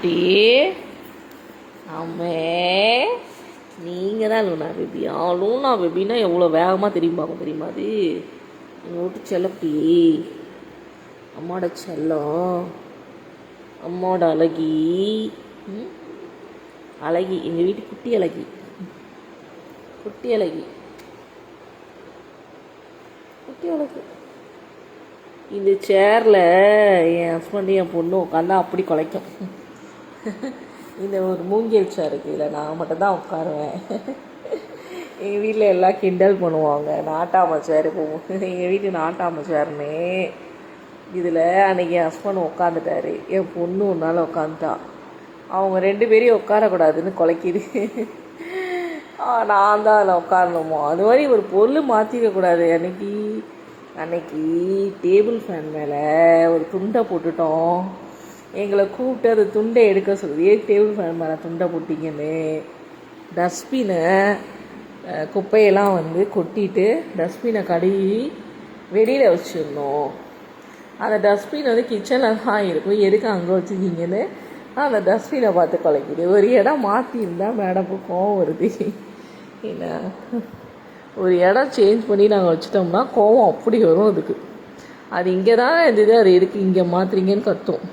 குட்டி அம்மே, நீங்கள் தான் லூனா பேபியா? லூனா பேபின்னா எவ்வளோ வேகமாக திரும்பி பார்க்கும் தெரியுமா? அது எங்கள் வீட்டு செல்லக்குட்டி, அம்மாவோட செல்லம், அம்மாவோட அழகி. அழகி, எங்கள் வீட்டு குட்டி அழகி, குட்டி அழகி, குட்டி அழகு. இந்த சேரில் என் ஹஸ்பண்டு என் பொண்ணு உட்காந்தா அப்படி குலைக்கும். இந்த ஒரு மூங்கில் சேர் இருக்குது, இதில் நான் மட்டும்தான் உட்காருவேன். எங்கள் வீட்டில் எல்லாம் கிண்டல் பண்ணுவாங்க, நாட்டாம சேர் போவோம். எங்கள் வீட்டு நாட்டாம சேர்னே. இதில் அன்றைக்கி என் ஹஸ்பண்ட் உட்காந்துட்டாரு, என் பொண்ணு ஒரு நாள் உட்காந்துட்டா. அவங்க 2 பேரையும் உட்காரக்கூடாதுன்னு குலைக்கிது. நான் தான் அதில் உட்காரணுமோ. அது மாதிரி ஒரு பொருள் மாற்றிக்கக்கூடாது. அன்னைக்கு டேபிள் ஃபேன் மேலே ஒரு துண்டை போட்டுட்டோம். எங்களை கூப்பிட்டு அந்த துண்டை எடுக்க சொல்லுது. ஏன் டேபிள் ஃபேன் மேலே துண்டை போட்டிங்கன்னு. டஸ்ட்பினை குப்பையெல்லாம் கொட்டிட்டு டஸ்ட்பினை கழுவி வெளியில் வச்சிடணும். அந்த டஸ்ட்பின் கிச்சனில் தான் இருக்கும், எதுக்கு அங்கே வச்சுருக்கீங்கன்னு அந்த டஸ்ட்பினை பார்த்து குலைக்குது. ஒரு இடம் மாற்றிருந்தால் மேடமுக்கு கோவம் வருது. என்ன, ஒரு இடம் சேஞ்ச் பண்ணி நாங்கள் வச்சிட்டோம்னா கோவம் அப்படி வரும் அதுக்கு. அது இங்கே தான் இருந்தது, அது எதுக்கு இங்கே மாற்றுறீங்கன்னு கத்தும்.